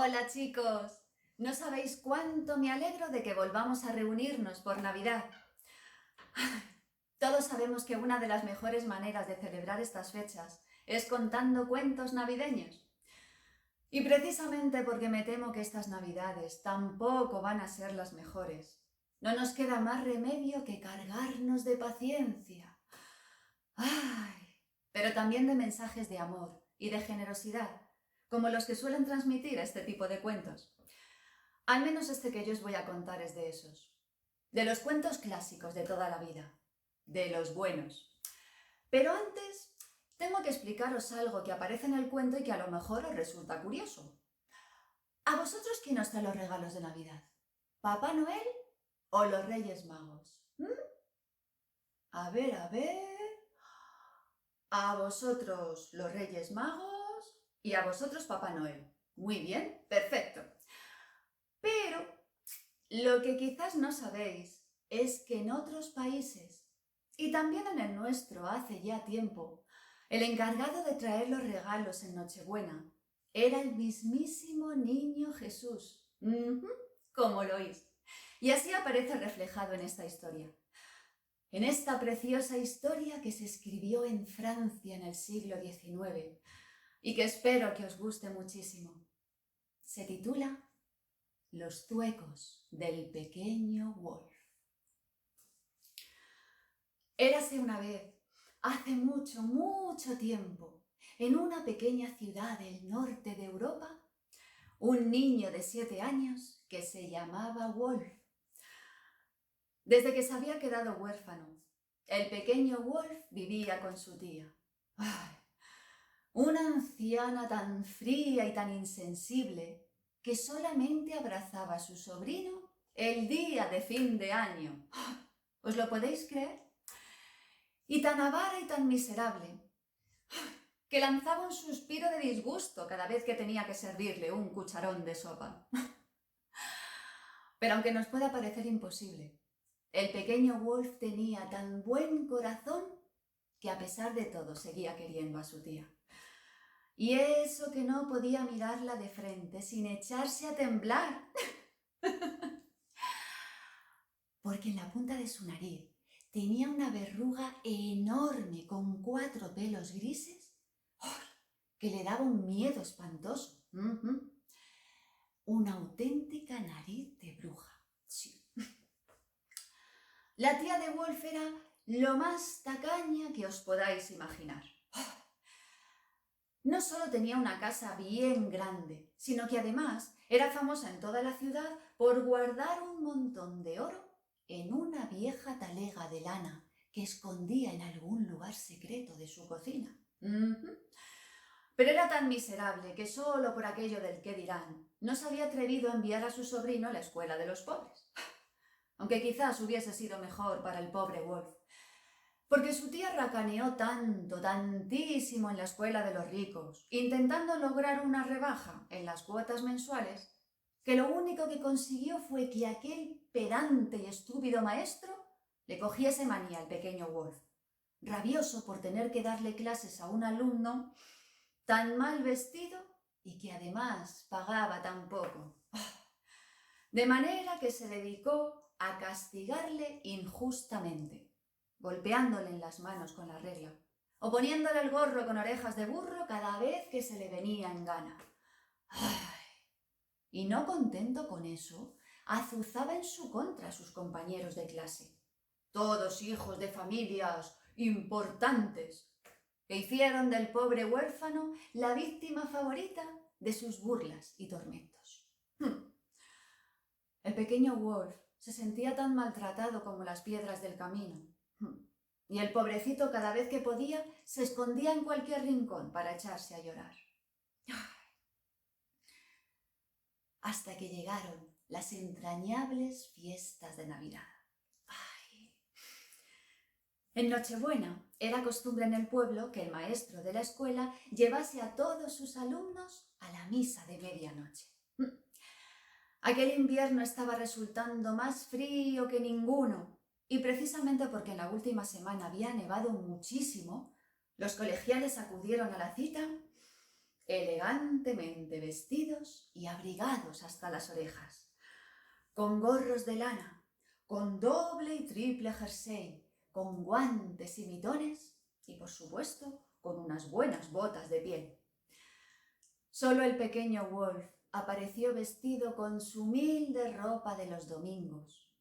Hola chicos, no sabéis cuánto me alegro de que volvamos a reunirnos por Navidad. Todos sabemos que una de las mejores maneras de celebrar estas fechas es contando cuentos navideños. Y precisamente porque me temo que estas Navidades tampoco van a ser las mejores, no nos queda más remedio que cargarnos de paciencia. ¡Ay! Pero también de mensajes de amor y de generosidad, como los que suelen transmitir este tipo de cuentos. Al menos este que yo os voy a contar es de esos. De los cuentos clásicos de toda la vida. De los buenos. Pero antes, tengo que explicaros algo que aparece en el cuento y que a lo mejor os resulta curioso. ¿A vosotros quién os trae los regalos de Navidad? ¿Papá Noel o los Reyes Magos? A ver, a ver... A vosotros los Reyes Magos y a vosotros Papá Noel. Muy bien, perfecto. Pero lo que quizás no sabéis es que en otros países, y también en el nuestro hace ya tiempo, el encargado de traer los regalos en Nochebuena era el mismísimo niño Jesús. Como lo oís. Y así aparece reflejado en esta historia. En esta preciosa historia que se escribió en Francia en el siglo XIX y que espero que os guste muchísimo. Se titula Los zuecos del pequeño Wolf. Érase una vez, hace mucho, mucho tiempo, en una pequeña ciudad del norte de Europa, un niño de 7 años que se llamaba Wolf. Desde que se había quedado huérfano, el pequeño Wolf vivía con su tía. ¡Ay! Una anciana tan fría y tan insensible que solamente abrazaba a su sobrino el día de fin de año. ¿Os lo podéis creer? Y tan avara y tan miserable que lanzaba un suspiro de disgusto cada vez que tenía que servirle un cucharón de sopa. Pero aunque nos pueda parecer imposible, el pequeño Wolf tenía tan buen corazón que a pesar de todo seguía queriendo a su tía. Y eso que no podía mirarla de frente sin echarse a temblar. Porque en la punta de su nariz tenía una verruga enorme con 4 pelos grises que le daba un miedo espantoso. Una auténtica nariz de bruja. Sí. La tía de Wolf era lo más tacaña que os podáis imaginar. No solo tenía una casa bien grande, sino que además era famosa en toda la ciudad por guardar un montón de oro en una vieja talega de lana que escondía en algún lugar secreto de su cocina. Pero era tan miserable que solo por aquello del qué dirán no se había atrevido a enviar a su sobrino a la escuela de los pobres. Aunque quizás hubiese sido mejor para el pobre Wolf. Porque su tía racaneó tanto, tantísimo en la escuela de los ricos, intentando lograr una rebaja en las cuotas mensuales, que lo único que consiguió fue que aquel pedante y estúpido maestro le cogiese manía al pequeño Wolf, rabioso por tener que darle clases a un alumno tan mal vestido y que además pagaba tan poco. De manera que se dedicó a castigarle injustamente, golpeándole en las manos con la regla, o poniéndole el gorro con orejas de burro cada vez que se le venía en gana. Y no contento con eso, azuzaba en su contra a sus compañeros de clase, todos hijos de familias importantes, que hicieron del pobre huérfano la víctima favorita de sus burlas y tormentos. El pequeño Wolf se sentía tan maltratado como las piedras del camino. Y el pobrecito cada vez que podía se escondía en cualquier rincón para echarse a llorar. Hasta que llegaron las entrañables fiestas de Navidad. En Nochebuena era costumbre en el pueblo que el maestro de la escuela llevase a todos sus alumnos a la misa de medianoche. Aquel invierno estaba resultando más frío que ninguno, y precisamente porque en la última semana había nevado muchísimo, los colegiales acudieron a la cita elegantemente vestidos y abrigados hasta las orejas, con gorros de lana, con doble y triple jersey, con guantes y mitones y, por supuesto, con unas buenas botas de piel. Solo el pequeño Wolf apareció vestido con su humilde ropa de los domingos,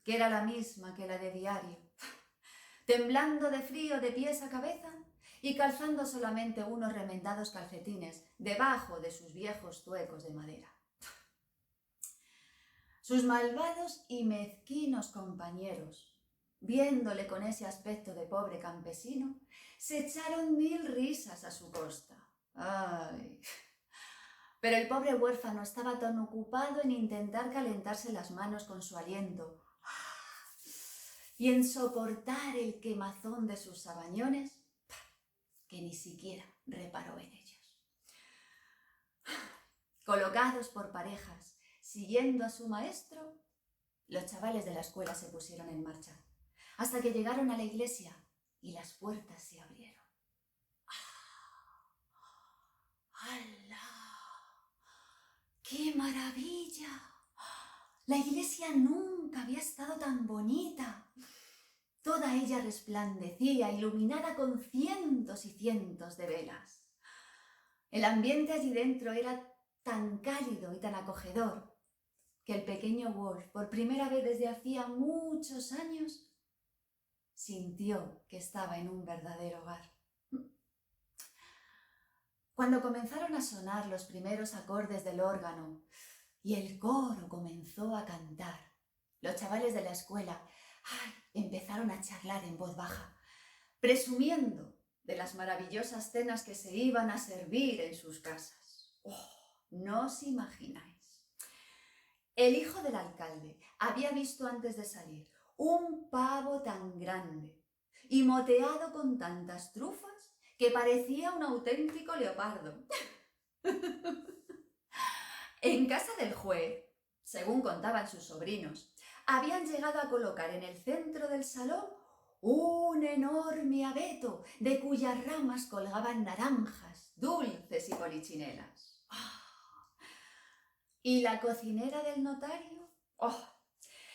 que era la misma que la de diario, temblando de frío de pies a cabeza y calzando solamente unos remendados calcetines debajo de sus viejos zuecos de madera. Sus malvados y mezquinos compañeros, viéndole con ese aspecto de pobre campesino, se echaron 1000 risas a su costa. ¡Ay! Pero el pobre huérfano estaba tan ocupado en intentar calentarse las manos con su aliento y en soportar el quemazón de sus sabañones que ni siquiera reparó en ellos. Colocados por parejas, siguiendo a su maestro, los chavales de la escuela se pusieron en marcha, hasta que llegaron a la iglesia y las puertas se abrieron. ¡Hala! ¡Qué maravilla! La iglesia nunca había estado tan bonita. Toda ella resplandecía, iluminada con cientos y cientos de velas. El ambiente allí dentro era tan cálido y tan acogedor que el pequeño Wolf, por primera vez desde hacía muchos años, sintió que estaba en un verdadero hogar. Cuando comenzaron a sonar los primeros acordes del órgano y el coro comenzó a cantar, los chavales de la escuela empezaron a charlar en voz baja, presumiendo de las maravillosas cenas que se iban a servir en sus casas. ¡Oh, no os imagináis! El hijo del alcalde había visto antes de salir un pavo tan grande y moteado con tantas trufas que parecía un auténtico leopardo. En casa del juez, según contaban sus sobrinos, habían llegado a colocar en el centro del salón un enorme abeto de cuyas ramas colgaban naranjas, dulces y polichinelas. ¿Y la cocinera del notario?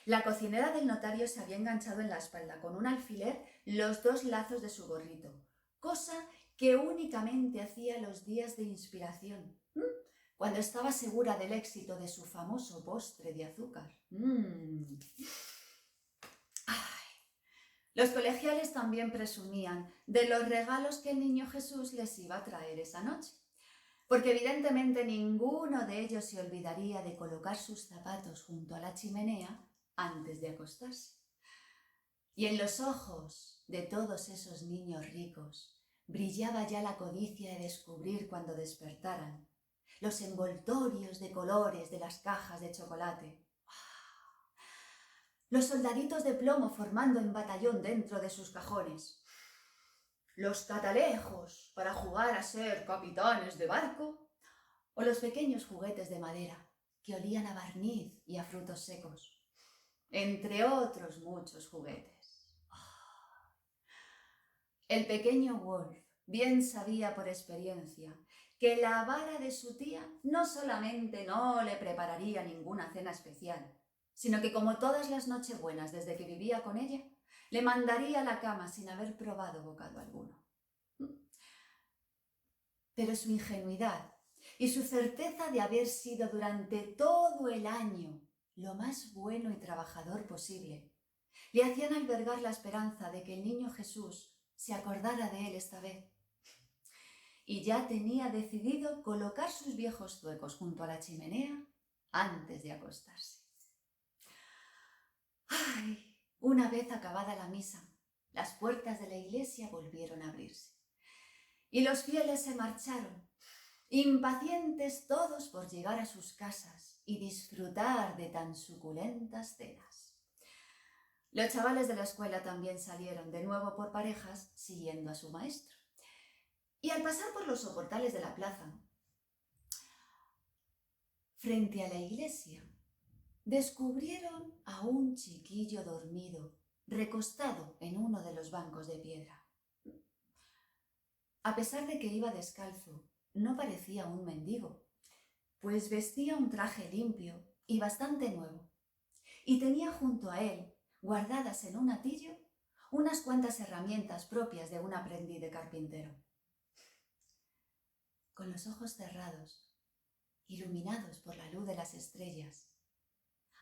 La cocinera del notario se había enganchado en la espalda con un alfiler los 2 lazos de su gorrito, cosa que únicamente hacía los días de inspiración, cuando estaba segura del éxito de su famoso postre de azúcar. Los colegiales también presumían de los regalos que el niño Jesús les iba a traer esa noche, porque evidentemente ninguno de ellos se olvidaría de colocar sus zapatos junto a la chimenea antes de acostarse. Y en los ojos de todos esos niños ricos brillaba ya la codicia de descubrir cuando despertaran los envoltorios de colores de las cajas de chocolate, los soldaditos de plomo formando en batallón dentro de sus cajones, los catalejos para jugar a ser capitanes de barco, o los pequeños juguetes de madera que olían a barniz y a frutos secos, entre otros muchos juguetes. El pequeño Wolf bien sabía por experiencia que la vara de su tía no solamente no le prepararía ninguna cena especial, sino que, como todas las nochebuenas desde que vivía con ella, le mandaría a la cama sin haber probado bocado alguno. Pero su ingenuidad y su certeza de haber sido durante todo el año lo más bueno y trabajador posible le hacían albergar la esperanza de que el niño Jesús se acordara de él esta vez. Y ya tenía decidido colocar sus viejos zuecos junto a la chimenea antes de acostarse. Una vez acabada la misa, las puertas de la iglesia volvieron a abrirse y los fieles se marcharon, impacientes todos por llegar a sus casas y disfrutar de tan suculentas cenas. Los chavales de la escuela también salieron de nuevo por parejas siguiendo a su maestro. Y al pasar por los soportales de la plaza, frente a la iglesia, descubrieron a un chiquillo dormido, recostado en uno de los bancos de piedra. A pesar de que iba descalzo, no parecía un mendigo, pues vestía un traje limpio y bastante nuevo, y tenía junto a él, guardadas en un atillo, unas cuantas herramientas propias de un aprendiz de carpintero. Con los ojos cerrados, iluminados por la luz de las estrellas,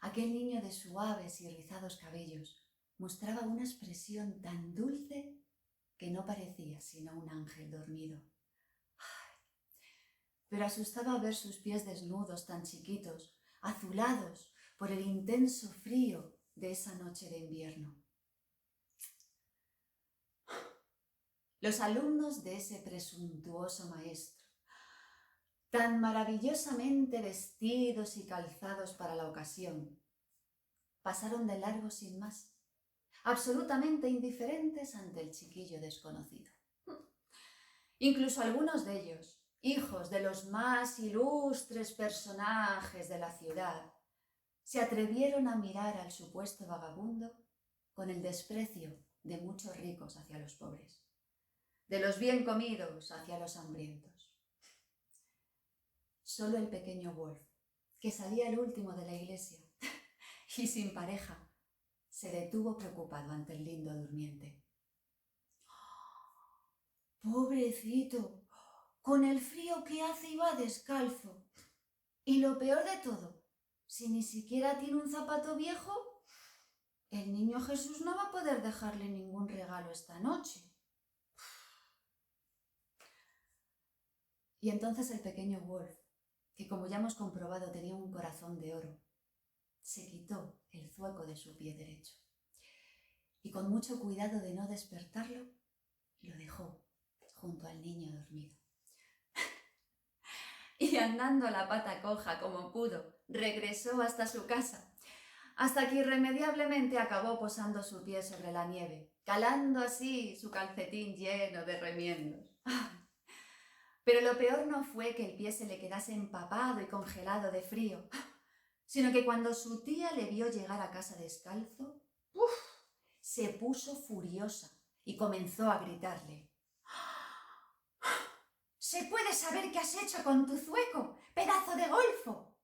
aquel niño de suaves y rizados cabellos mostraba una expresión tan dulce que no parecía sino un ángel dormido. Pero asustaba ver sus pies desnudos tan chiquitos, azulados por el intenso frío de esa noche de invierno. Los alumnos de ese presuntuoso maestro, tan maravillosamente vestidos y calzados para la ocasión, pasaron de largo sin más, absolutamente indiferentes ante el chiquillo desconocido. Incluso algunos de ellos, hijos de los más ilustres personajes de la ciudad, se atrevieron a mirar al supuesto vagabundo con el desprecio de muchos ricos hacia los pobres, de los bien comidos hacia los hambrientos. Solo el pequeño Wolf, que salía el último de la iglesia y sin pareja, se detuvo preocupado ante el lindo durmiente. ¡Pobrecito! Con el frío que hace iba descalzo. Y lo peor de todo, si ni siquiera tiene un zapato viejo, el niño Jesús no va a poder dejarle ningún regalo esta noche. Y entonces el pequeño Wolf, que como ya hemos comprobado tenía un corazón de oro, se quitó el zueco de su pie derecho y con mucho cuidado de no despertarlo, lo dejó junto al niño dormido. Y andando a la pata coja como pudo, regresó hasta su casa, hasta que irremediablemente acabó posando su pie sobre la nieve, calando así su calcetín lleno de remiendos. Pero lo peor no fue que el pie se le quedase empapado y congelado de frío, sino que cuando su tía le vio llegar a casa descalzo, se puso furiosa y comenzó a gritarle: ¿Se puede saber qué has hecho con tu zueco, pedazo de golfo?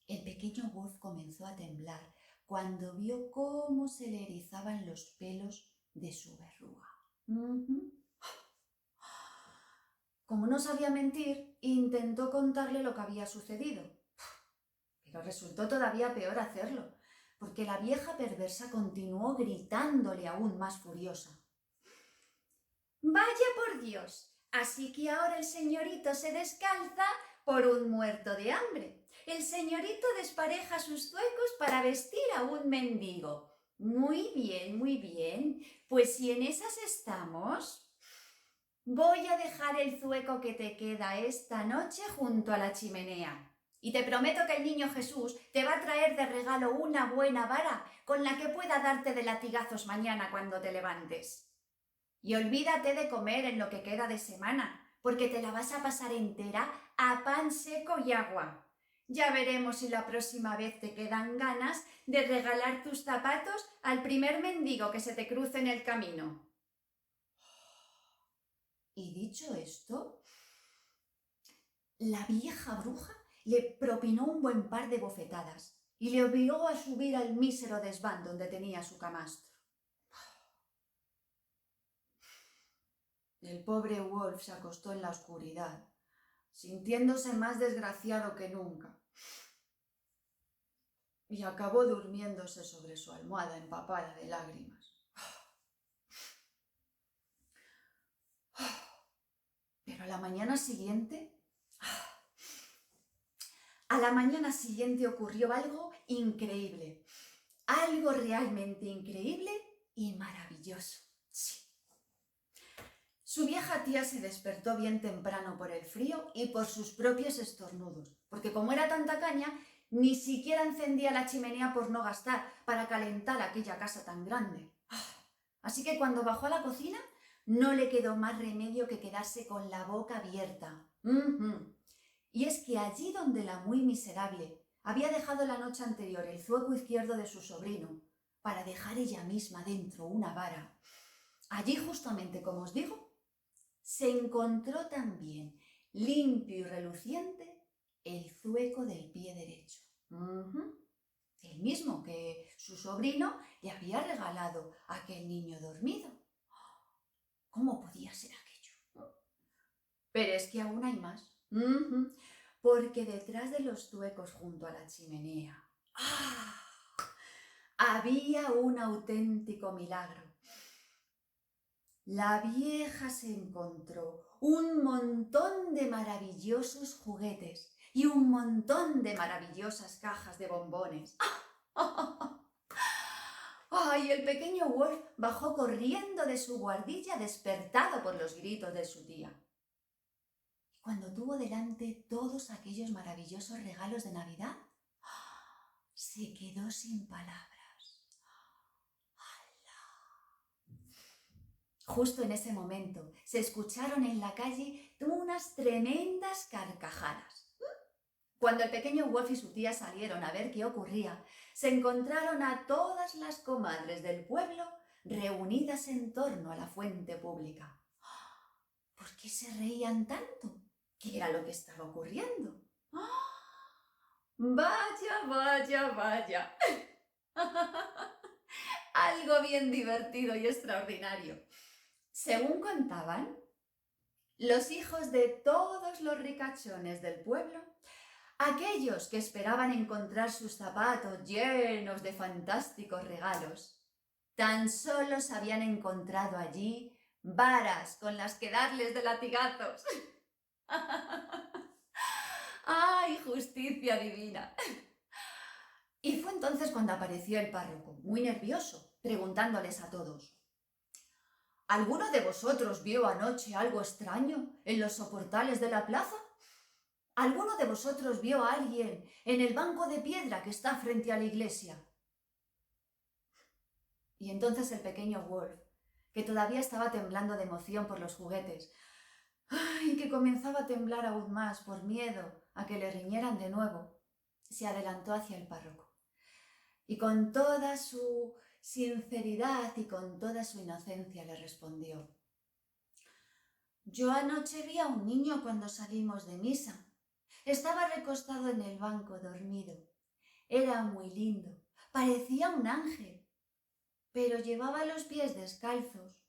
El pequeño Wolf comenzó a temblar cuando vio cómo se le erizaban los pelos de su verruga. Como no sabía mentir, intentó contarle lo que había sucedido, pero resultó todavía peor hacerlo, porque la vieja perversa continuó gritándole aún más furiosa: ¡Vaya por Dios! Así que ahora el señorito se descalza por un muerto de hambre. El señorito despareja sus zuecos para vestir a un mendigo. Muy bien, muy bien. Pues si en esas estamos, voy a dejar el zueco que te queda esta noche junto a la chimenea. Y te prometo que el niño Jesús te va a traer de regalo una buena vara con la que pueda darte de latigazos mañana cuando te levantes. Y olvídate de comer en lo que queda de semana, porque te la vas a pasar entera a pan seco y agua. Ya veremos si la próxima vez te quedan ganas de regalar tus zapatos al primer mendigo que se te cruce en el camino. Y dicho esto, la vieja bruja le propinó un buen par de bofetadas y le obligó a subir al mísero desván donde tenía su camastro. El pobre Wolf se acostó en la oscuridad, sintiéndose más desgraciado que nunca, y acabó durmiéndose sobre su almohada empapada de lágrimas. Pero a la mañana siguiente ocurrió algo increíble, algo realmente increíble y maravilloso. Sí. Su vieja tía se despertó bien temprano por el frío y por sus propios estornudos, porque como era tan tacaña, ni siquiera encendía la chimenea por no gastar para calentar aquella casa tan grande. Así que cuando bajó a la cocina, no le quedó más remedio que quedarse con la boca abierta. Y es que allí donde la muy miserable había dejado la noche anterior el zueco izquierdo de su sobrino para dejar ella misma dentro una vara, allí justamente, como os digo, se encontró también, limpio y reluciente, el zueco del pie derecho. El mismo que su sobrino le había regalado a aquel niño dormido. ¿Cómo podía ser aquello? Pero es que aún hay más. Porque detrás de los zuecos junto a la chimenea, había un auténtico milagro. La vieja se encontró un montón de maravillosos juguetes y un montón de maravillosas cajas de bombones. ¡Ay! El pequeño Wolf bajó corriendo de su guardilla, despertado por los gritos de su tía. Y cuando tuvo delante todos aquellos maravillosos regalos de Navidad, se quedó sin palabras. Justo en ese momento se escucharon en la calle unas tremendas carcajadas. Cuando el pequeño Wolf y su tía salieron a ver qué ocurría, se encontraron a todas las comadres del pueblo reunidas en torno a la fuente pública. ¿Por qué se reían tanto? ¿Qué era lo que estaba ocurriendo? ¡Vaya, vaya, vaya! Algo bien divertido y extraordinario. Según contaban, los hijos de todos los ricachones del pueblo, aquellos que esperaban encontrar sus zapatos llenos de fantásticos regalos, tan solo se habían encontrado allí varas con las que darles de latigazos. ¡Ay, justicia divina! Y fue entonces cuando apareció el párroco, muy nervioso, preguntándoles a todos: ¿alguno de vosotros vio anoche algo extraño en los soportales de la plaza? ¿Alguno de vosotros vio a alguien en el banco de piedra que está frente a la iglesia? Y entonces el pequeño Wolf, que todavía estaba temblando de emoción por los juguetes, y que comenzaba a temblar aún más por miedo a que le riñeran de nuevo, se adelantó hacia el párroco. Y con toda su sinceridad y con toda su inocencia le respondió: yo anoche vi a un niño cuando salimos de misa. Estaba recostado en el banco dormido. Era muy lindo, parecía un ángel, pero llevaba los pies descalzos.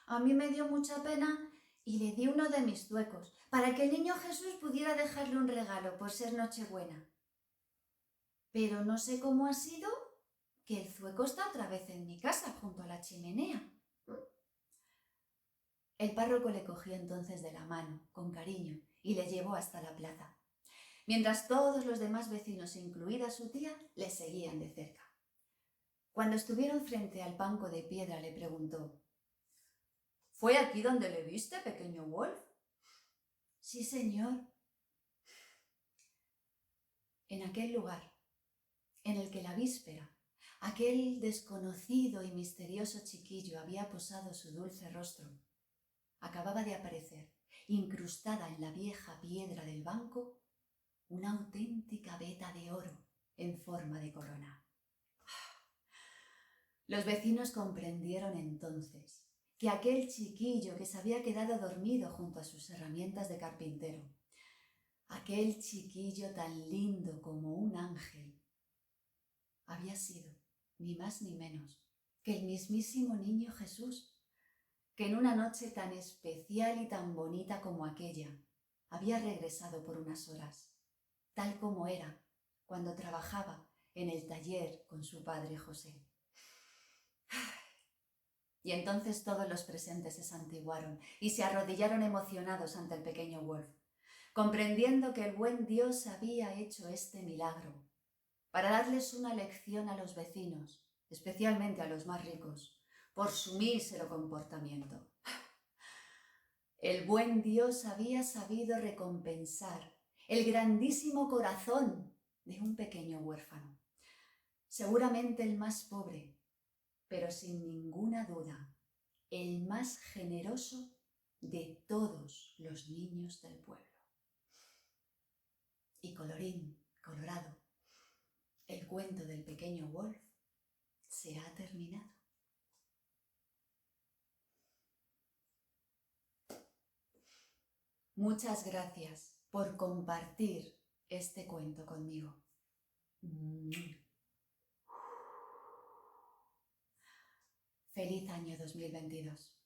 A mí me dio mucha pena y le di uno de mis zuecos para que el niño Jesús pudiera dejarle un regalo por ser Nochebuena. Pero no sé cómo ha sido que el zueco está otra vez en mi casa, junto a la chimenea. El párroco le cogió entonces de la mano, con cariño, y le llevó hasta la plaza, mientras todos los demás vecinos, incluida su tía, le seguían de cerca. Cuando estuvieron frente al banco de piedra, le preguntó: ¿fue aquí donde le viste, pequeño Wolf? Sí, señor. En aquel lugar, en el que la víspera aquel desconocido y misterioso chiquillo había posado su dulce rostro, acababa de aparecer, incrustada en la vieja piedra del banco, una auténtica veta de oro en forma de corona. Los vecinos comprendieron entonces que aquel chiquillo que se había quedado dormido junto a sus herramientas de carpintero, aquel chiquillo tan lindo como un ángel, había sido ni más ni menos que el mismísimo niño Jesús, que en una noche tan especial y tan bonita como aquella, había regresado por unas horas, tal como era cuando trabajaba en el taller con su padre José. Y entonces todos los presentes se santiguaron y se arrodillaron emocionados ante el pequeño Wolf, comprendiendo que el buen Dios había hecho este milagro para darles una lección a los vecinos, especialmente a los más ricos, por su mísero comportamiento. El buen Dios había sabido recompensar el grandísimo corazón de un pequeño huérfano, seguramente el más pobre, pero sin ninguna duda el más generoso de todos los niños del pueblo. Y colorín colorado, el cuento del pequeño Wolf se ha terminado. Muchas gracias por compartir este cuento conmigo. Feliz año 2022.